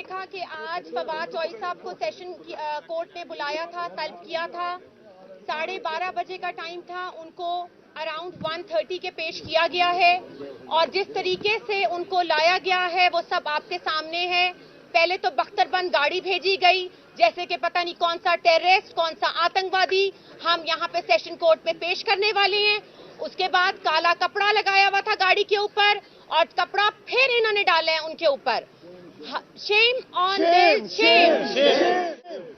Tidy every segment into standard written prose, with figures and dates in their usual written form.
دیکھا کہ آج فواد چوہدری صاحب کو سیشن کورٹ نے بلایا تھا، طلب کیا تھا، 12:30 بجے کا ٹائم تھا، ان کو اراؤنڈ 1:30 کے پیش کیا گیا ہے، اور جس طریقے سے ان کو لایا گیا ہے وہ سب آپ کے سامنے ہے۔ پہلے تو بختر بند گاڑی بھیجی گئی جیسے کہ پتہ نہیں کون سا ٹیررسٹ، کون سا آتنکوادی ہم یہاں پہ سیشن کورٹ میں پیش کرنے والے ہیں۔ اس کے بعد کالا کپڑا لگایا ہوا تھا گاڑی کے اوپر، اور کپڑا پھر انہوں نے ڈالا ہے ان کے اوپر۔ شیم آن دس، شیم۔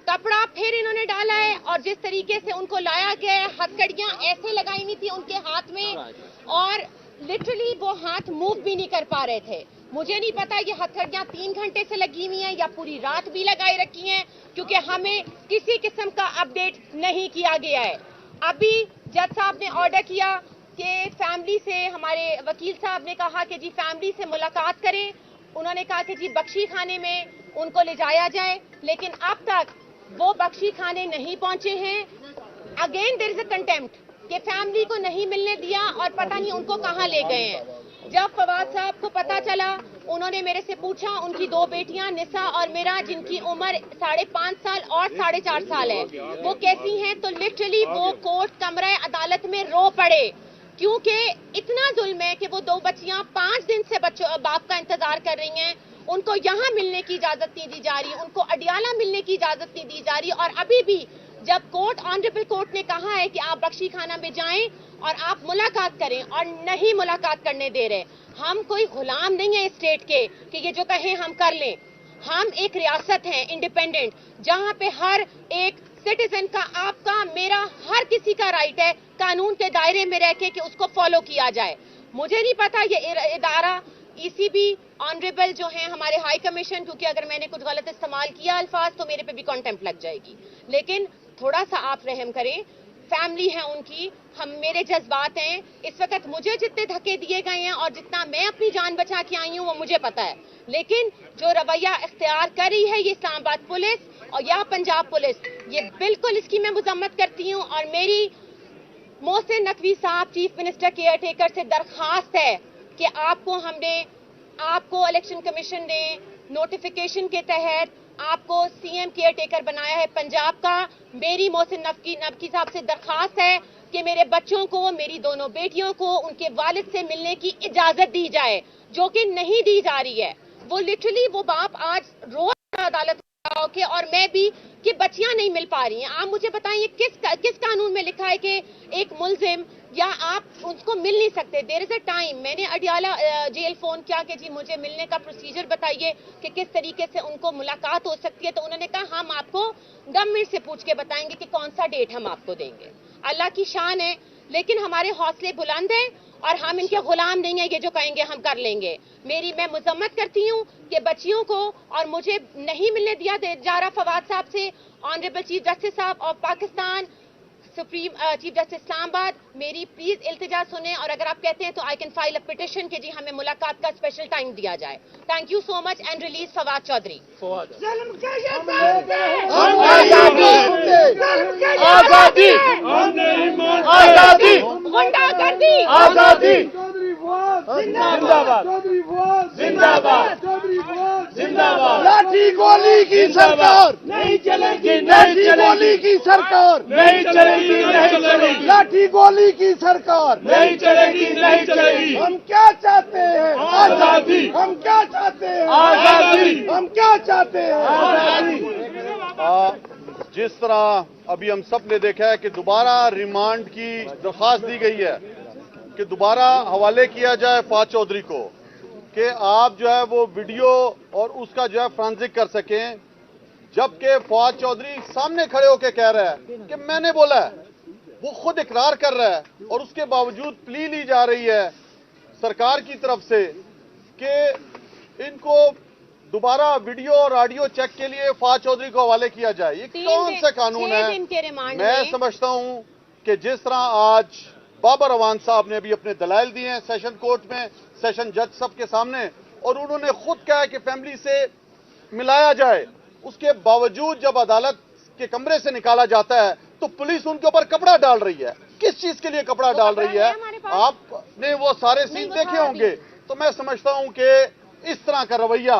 کپڑا پھر انہوں نے ڈالا ہے، اور جس طریقے سے ان کو لایا گیا ہے، ہتھکڑیاں ایسے لگائی ہوئی تھی ان کے ہاتھ میں، اور لٹرلی وہ ہاتھ موو بھی نہیں کر پا رہے تھے۔ مجھے نہیں پتا یہ ہتھکڑیاں 3 گھنٹے سے لگی ہوئی ہیں یا پوری رات بھی لگائی رکھی ہیں، کیونکہ ہمیں کسی قسم کا اپڈیٹ نہیں کیا گیا ہے۔ ابھی جج صاحب نے آرڈر کیا کہ فیملی سے، ہمارے وکیل صاحب نے کہا کہ جی فیملی سے ملاقات کریں، انہوں نے کہا کہ جی بخشی خانے میں ان کو لے جایا جائے، لیکن اب تک وہ بخشی خانے نہیں پہنچے ہیں۔ Again there is a contempt کہ فیملی کو نہیں ملنے دیا، اور پتہ نہیں ان کو کہاں لے گئے ہیں۔ جب فواد صاحب کو پتا چلا، انہوں نے میرے سے پوچھا، ان کی 2 بیٹیاں نسا اور میرا، جن کی عمر 5.5 سال اور 4.5 سال ہے، وہ کیسی ہیں، تو لٹرلی وہ کورٹ کمرہ عدالت میں رو پڑے، کیونکہ اتنا ظلم ہے کہ وہ 2 بچیاں 5 دن سے باپ کا انتظار کر رہی ہیں، ان کو یہاں ملنے کی اجازت نہیں دی جا رہی، ان کو اڈیالہ ملنے کی اجازت نہیں دی جا رہی، اور ابھی بھی جب آنریبل کورٹ نے کہا ہے کہ آپ بخشی خانہ میں جائیں اور آپ ملاقات کریں، اور نہیں ملاقات کرنے دے رہے۔ ہم کوئی غلام نہیں ہیں اسٹیٹ کے کہ یہ جو کہیں ہم کر لیں۔ ہم ایک ریاست ہیں انڈیپینڈنٹ، جہاں پہ ہر ایک سٹیزن کا، آپ کا، میرا، ہر کسی کا رائٹ ہے قانون کے دائرے میں رہ کے کہ اس کو فالو کیا جائے۔ مجھے نہیں پتا یہ ادارہ ای سی بی آنریبل جو ہیں ہمارے ہائی کمیشن، کیونکہ اگر میں نے کچھ غلط استعمال کیا الفاظ تو میرے پہ بھی کانٹمپٹ لگ جائے گی، لیکن تھوڑا سا آپ رحم کریں، فیملی ہے ان کی، میرے جذبات ہیں اس وقت، مجھے جتنے دھکے دیے گئے ہیں اور جتنا میں اپنی جان بچا کے آئی ہوں وہ مجھے پتا ہے، لیکن جو رویہ اختیار کر رہی ہے یہ اسلام آباد پولیس اور یا پنجاب پولیس، یہ بالکل اس کی میں مذمت کرتی ہوں، اور میری محسن نقوی صاحب چیف منسٹر کیئر ٹیکر سے درخواست ہے کہ آپ کو الیکشن کمیشن نے نوٹیفیکیشن کے تحت آپ کو سی ایم کیئر ٹیکر بنایا ہے پنجاب کا۔ میری محسن نقوی صاحب سے درخواست ہے کہ میرے بچوں کو، میری دونوں بیٹیوں کو ان کے والد سے ملنے کی اجازت دی جائے، جو کہ نہیں دی جا رہی ہے۔ وہ لٹرلی وہ باپ آج روز عدالت کے، اور میں بھی، کہ بچیاں نہیں مل پا رہی ہیں۔ آپ مجھے بتائیں کس قانون میں لکھا ہے کہ ایک ملزم یا آپ اس کو مل نہیں سکتے؟ دیر از اے ٹائم۔ میں نے اڈیالہ جیل فون کیا کہ جی مجھے ملنے کا پروسیجر بتائیے کہ کس طریقے سے ان کو ملاقات ہو سکتی ہے، تو انہوں نے کہا ہم آپ کو گورنمنٹ سے پوچھ کے بتائیں گے کہ کون سا ڈیٹ ہم آپ کو دیں گے۔ اللہ کی شان ہے، لیکن ہمارے حوصلے بلند ہیں اور ہم ان کے غلام نہیں ہیں، یہ جو کہیں گے ہم کر لیں گے۔ میں مذمت کرتی ہوں کہ بچیوں کو، اور مجھے نہیں ملنے دیا جا رہا فواد صاحب سے۔ آنریبل چیف جسٹس صاحب of Pakistan, supreme chief justice Islamabad, میری پلیز التجا سنیں، اور اگر آپ کہتے ہیں تو I can file a petition کہ جی ہمیں ملاقات کا اسپیشل ٹائم دیا جائے۔ Thank you so much and release Fawad Chaudhry. آزادی، آزادی، غنڈہ گردی، آزادی، زندہ باد، زندہ باد، زندہ باد۔ لاٹھی گولی کی سرکار نہیں چلے گی، لاٹھی گولی کی سرکار نہیں چلے گی، نہیں چلے گی، لاٹھی گولی کی سرکار نہیں چلے گی، نہیں چلے گی۔ ہم کیا چاہتے ہیں؟ آزادی، ہم کیا چاہتے ہیں؟ آزادی، ہم کیا چاہتے ہیں؟ آزادی۔ جس طرح ابھی ہم سب نے دیکھا ہے کہ دوبارہ ریمانڈ کی درخواست دی گئی ہے کہ دوبارہ حوالے کیا جائے فواد چودھری کو، کہ آپ جو ہے وہ ویڈیو اور اس کا جو ہے فرانزک کر سکیں، جبکہ فواد چودھری سامنے کھڑے ہو کے کہہ رہا ہے کہ میں نے بولا ہے، وہ خود اقرار کر رہا ہے، اور اس کے باوجود پلی لی جا رہی ہے سرکار کی طرف سے کہ ان کو دوبارہ ویڈیو اور آڈیو چیک کے لیے فواد چودھری کو حوالے کیا جائے۔ یہ کون سا قانون ہے؟ میں سمجھتا ہوں کہ جس طرح آج بابر اعوان صاحب نے بھی اپنے دلائل دیے ہیں سیشن کورٹ میں، سیشن جج سب کے سامنے، اور انہوں نے خود کہا کہ فیملی سے ملایا جائے، اس کے باوجود جب عدالت کے کمرے سے نکالا جاتا ہے تو پولیس ان کے اوپر کپڑا ڈال رہی ہے۔ کس چیز کے لیے کپڑا ڈال رہی ہے؟ آپ نے وہ سارے سین دیکھے ہوں گے، تو میں سمجھتا ہوں کہ اس طرح کا رویہ